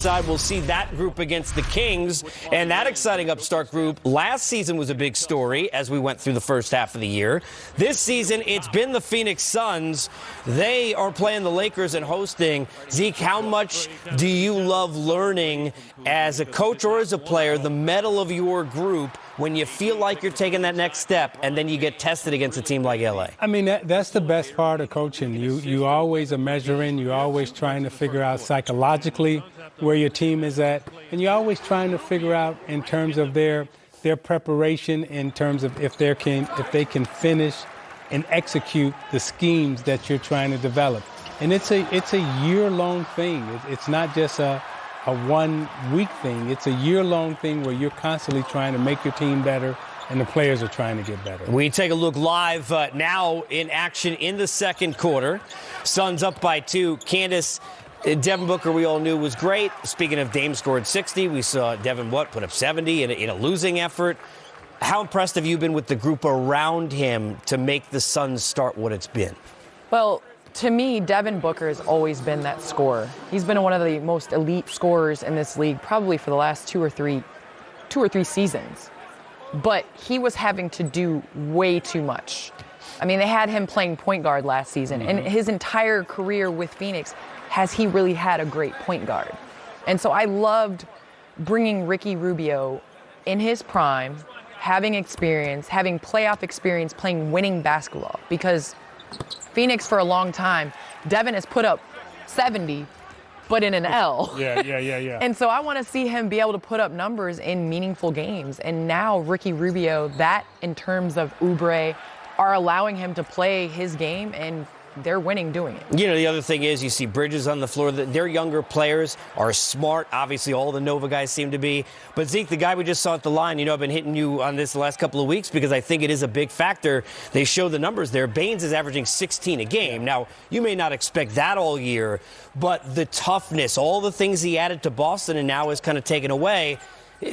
Side, we'll see that group against the Kings, and that exciting upstart group last season was a big story as we went through the first half of the year. This season, it's been the Phoenix Suns. They are playing the Lakers and hosting. Zeke, how much do you love learning as a coach or as a player the mettle of your group when you feel like you're taking that next step and then you get tested against a team like LA? I mean, that's the best part of coaching. You always are measuring. You're always trying to figure out psychologically where your team is at. And you're always trying to figure out in terms of their preparation, in terms of if they can finish and execute the schemes that you're trying to develop. And it's a year-long thing. It's not just a 1 week thing. It's a year-long thing where you're constantly trying to make your team better and the players are trying to get better. We take a look live now in action in the second quarter. Suns up by 2. Candace, Devin Booker, we all knew was great. Speaking of Dame scored 60, we saw Devin put up 70 in a losing effort. How impressed have you been with the group around him to make the Suns start what it's been? Well, to me, Devin Booker has always been that scorer. He's been one of the most elite scorers in this league, probably for the last two or three seasons. But he was having to do way too much. I mean, they had him playing point guard last season, and his entire career with Phoenix has he really had a great point guard. And so I loved bringing Ricky Rubio in his prime, having experience, having playoff experience, playing winning basketball, because Phoenix for a long time, Devin has put up 70, but in an L. Yeah. And so I want to see him be able to put up numbers in meaningful games. And now Ricky Rubio, that in terms of Oubre, are allowing him to play his game, and they're winning doing it. You know, the other thing is you see Bridges on the floor. Their younger players are smart. Obviously, all the Nova guys seem to be. But, Zeke, the guy we just saw at the line, I've been hitting you on this the last couple of weeks because I think it is a big factor. They show the numbers there. Baines is averaging 16 a game. Now, you may not expect that all year, but the toughness, all the things he added to Boston and now is kind of taken away.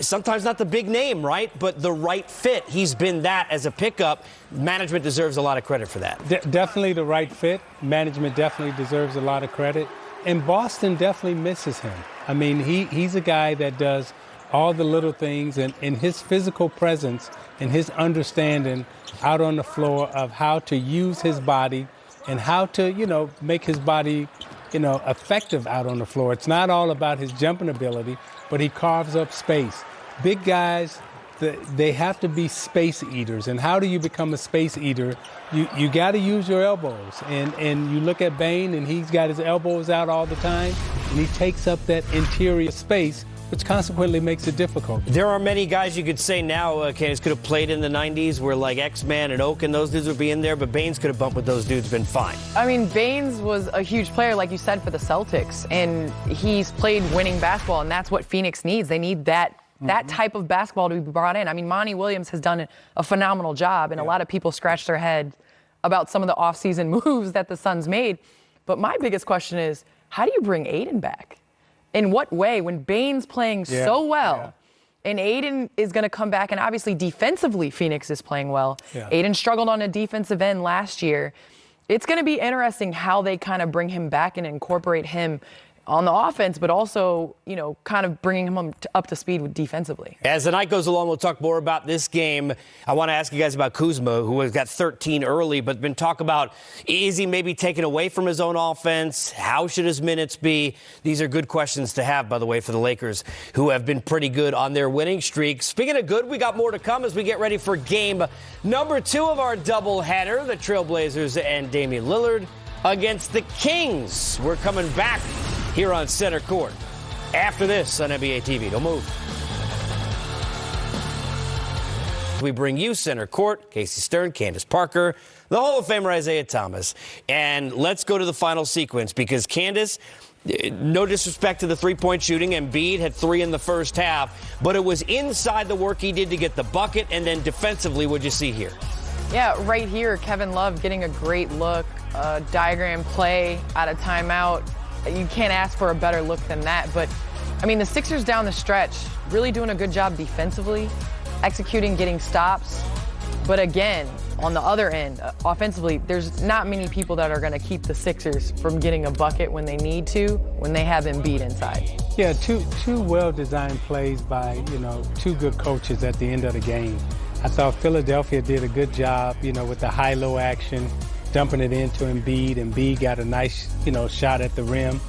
Sometimes not the big name, right? But the right fit. He's been that as a pickup. Management deserves a lot of credit for that. Definitely the right fit. Management definitely deserves a lot of credit. And Boston definitely misses him. I mean, he's a guy that does all the little things, and his physical presence and his understanding out on the floor of how to use his body and how to, make his body effective out on the floor. It's not all about his jumping ability, but he carves up space. Big guys, they have to be space eaters. And how do you become a space eater? You got to use your elbows. And you look at Bane, and he's got his elbows out all the time, and he takes up that interior space, which consequently makes it difficult. There are many guys you could say now, Candace, could have played in the 90s where like X-Man and Oak and those dudes would be in there, but Baines could have bumped with those dudes, been fine. I mean, Baines was a huge player, like you said, for the Celtics, and he's played winning basketball, and that's what Phoenix needs. They need that type of basketball to be brought in. I mean, Monty Williams has done a phenomenal job, and a lot of people scratch their head about some of the offseason moves that the Suns made. But my biggest question is, how do you bring Aiden back? In what way? When Baines playing so well, and Aiden is going to come back, and obviously defensively Phoenix is playing well. Yeah. Aiden struggled on a defensive end last year. It's going to be interesting how they kind of bring him back and incorporate him on the offense, but also, kind of bringing him up to speed with defensively. As the night goes along, we'll talk more about this game. I want to ask you guys about Kuzma, who has got 13 early, but been talk about, is he maybe taken away from his own offense? How should his minutes be? These are good questions to have, by the way, for the Lakers, who have been pretty good on their winning streak. Speaking of good, we got more to come as we get ready for game number 2 of our doubleheader, the Trailblazers and Damian Lillard against the Kings. We're coming back here on Center Court after this on NBA TV. Don't move. We bring you Center Court, Casey Stern, Candace Parker, the Hall of Famer Isiah Thomas. And let's go to the final sequence because Candace, no disrespect to the three-point shooting, Embiid had 3 in the first half, but it was inside the work he did to get the bucket, and then defensively, what'd you see here? Yeah, right here, Kevin Love getting a great look, diagram play out of timeout. You can't ask for a better look than that. But, I mean, the Sixers down the stretch really doing a good job defensively, executing, getting stops. But again, on the other end, offensively, there's not many people that are going to keep the Sixers from getting a bucket when they need to, when they have Embiid inside. Yeah, two well-designed plays by, two good coaches at the end of the game. I thought Philadelphia did a good job, with the high-low action, dumping it into Embiid. Embiid got a nice, shot at the rim.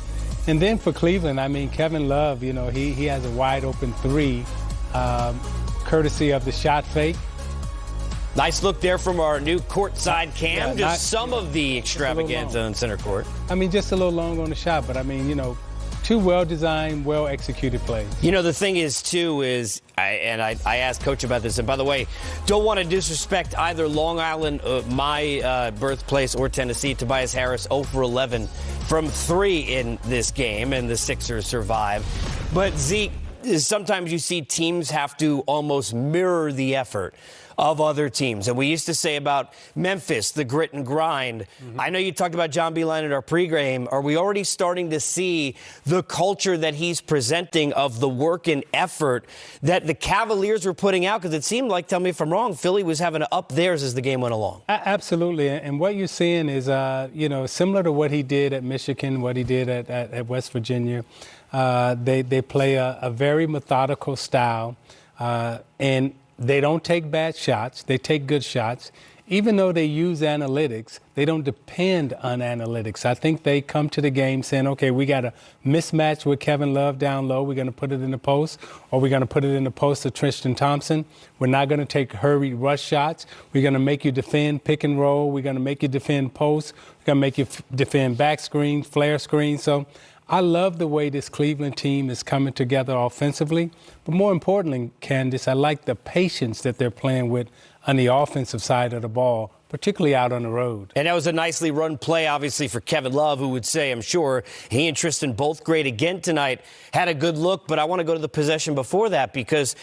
And then for Cleveland, Kevin Love, he has a wide-open three, courtesy of the shot fake. Nice look there from our new courtside cam. Just some of the extravaganza in center court. Just a little long on the shot, but two well-designed, well-executed plays. The thing is, too, I asked Coach about this, and by the way, don't want to disrespect either Long Island, my birthplace, or Tennessee. Tobias Harris 0 for 11 from 3 in this game, and the Sixers survive. But, Zeke, sometimes you see teams have to almost mirror the effort of other teams. And we used to say about Memphis, the grit and grind. Mm-hmm. I know you talked about John Beilein at our pregame. Are we already starting to see the culture that he's presenting of the work and effort that the Cavaliers were putting out? Because it seemed like, tell me if I'm wrong, Philly was having to up theirs as the game went along. Absolutely. And what you're seeing is, similar to what he did at Michigan, what he did at West Virginia. They play a very methodical style, and they don't take bad shots. They take good shots. Even though they use analytics, they don't depend on analytics. I think they come to the game saying, okay, we got a mismatch with Kevin Love down low. We're going to put it in the post, or we're going to put it in the post to Tristan Thompson. We're not going to take hurried rush shots. We're going to make you defend pick and roll. We're going to make you defend post. We're going to make you defend back screen, flare screen. So I love the way this Cleveland team is coming together offensively. But more importantly, Candace, I like the patience that they're playing with on the offensive side of the ball, particularly out on the road. And that was a nicely run play, obviously, for Kevin Love, who would say, I'm sure, he and Tristan both great again tonight, had a good look. But I want to go to the possession before that because,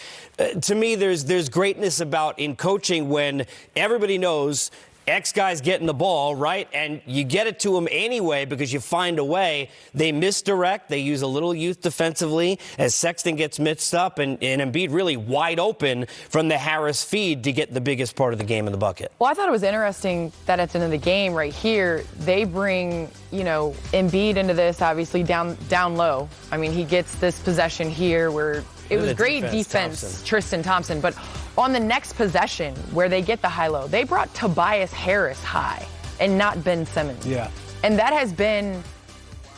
to me, there's greatness about in coaching when everybody knows X guy's getting the ball, right? And you get it to him anyway because you find a way. They misdirect. They use a little youth defensively as Sexton gets mixed up and Embiid really wide open from the Harris feed to get the biggest part of the game in the bucket. Well, I thought it was interesting that at the end of the game right here, they bring, Embiid into this, obviously down low. He gets this possession here where it was great defense, Tristan Thompson. But on the next possession where they get the high-low, they brought Tobias Harris high and not Ben Simmons. Yeah. And that has been,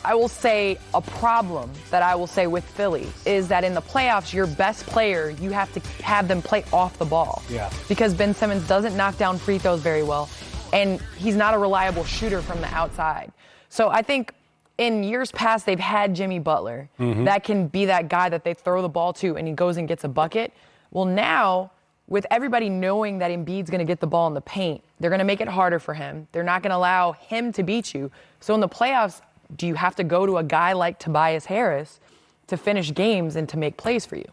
I will say, a problem that I will say with Philly is that in the playoffs, your best player, you have to have them play off the ball. Yeah. Because Ben Simmons doesn't knock down free throws very well, and he's not a reliable shooter from the outside. So I think in years past, they've had Jimmy Butler. Mm-hmm. That can be that guy that they throw the ball to and he goes and gets a bucket. Well, now, with everybody knowing that Embiid's going to get the ball in the paint, they're going to make it harder for him. They're not going to allow him to beat you. So in the playoffs, do you have to go to a guy like Tobias Harris to finish games and to make plays for you?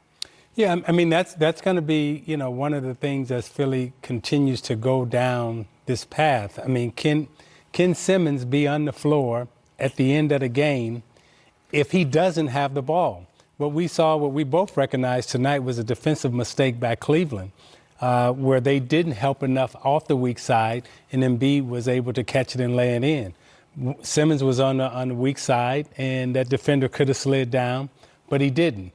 Yeah, that's going to be, one of the things as Philly continues to go down this path. Can Simmons be on the floor at the end of the game if he doesn't have the ball? What we both recognized tonight was a defensive mistake by Cleveland, where they didn't help enough off the weak side, and Embiid was able to catch it and lay it in. Simmons was on the weak side, and that defender could have slid down, but he didn't.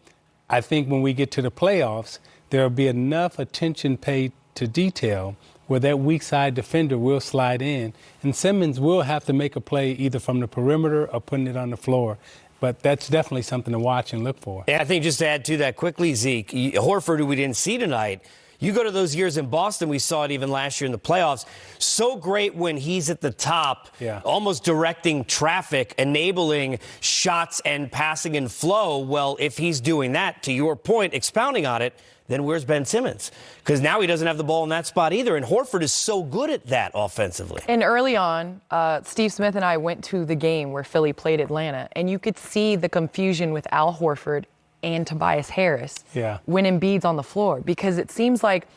I think when we get to the playoffs, there will be enough attention paid to detail where that weak side defender will slide in, and Simmons will have to make a play either from the perimeter or putting it on the floor. But that's definitely something to watch and look for. Yeah, I think just to add to that quickly, Zeke, Horford, who we didn't see tonight, you go to those years in Boston, we saw it even last year in the playoffs. So great when he's at the top, almost directing traffic, enabling shots and passing and flow. Well, if he's doing that, to your point, expounding on it, then where's Ben Simmons? Because now he doesn't have the ball in that spot either, and Horford is so good at that offensively. And early on, Steve Smith and I went to the game where Philly played Atlanta, and you could see the confusion with Al Horford and Tobias Harris when Embiid's on the floor, because it seems like,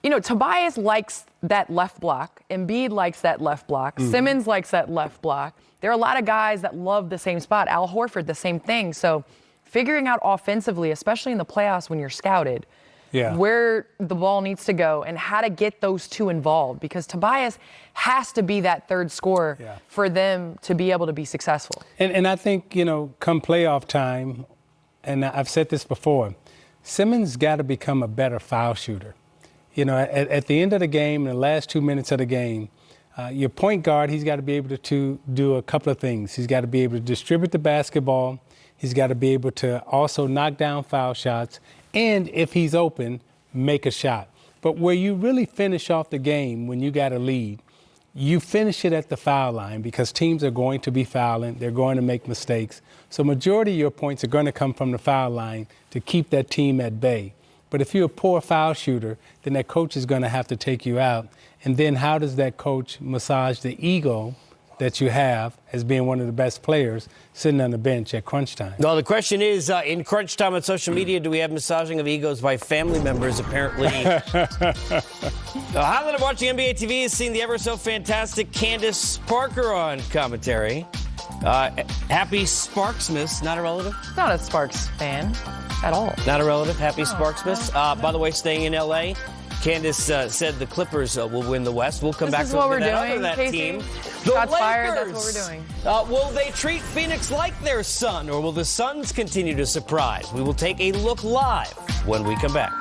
Tobias likes that left block. Embiid likes that left block. Mm-hmm. Simmons likes that left block. There are a lot of guys that love the same spot. Al Horford, the same thing. So figuring out offensively, especially in the playoffs when you're scouted, where the ball needs to go and how to get those two involved, because Tobias has to be that third scorer for them to be able to be successful. And I think, come playoff time, and I've said this before, Simmons got to become a better foul shooter. You know, at the end of the game, in the last 2 minutes of the game, your point guard, he's got to be able to do a couple of things. He's got to be able to distribute the basketball. He's got to be able to also knock down foul shots. And if he's open, make a shot. But where you really finish off the game when you got a lead, you finish it at the foul line because teams are going to be fouling. They're going to make mistakes. So majority of your points are going to come from the foul line to keep that team at bay. But if you're a poor foul shooter, then that coach is going to have to take you out. And then how does that coach massage the ego that you have as being one of the best players sitting on the bench at crunch time? Well, the question is, in crunch time on social media, do we have massaging of egos by family members? Apparently. The highlight of watching NBA TV is seeing the ever-so-fantastic Candace Parker on commentary. Happy Sparksmas, not a relative? Not a Sparks fan at all. Not a relative, happy Sparksmas. By the way, staying in L.A., Candace said the Clippers will win the West. We'll come back to that team. The Shots Lakers. fired, that's what we're doing. Will they treat Phoenix like their son, or will the Suns continue to surprise? We will take a look live when we come back.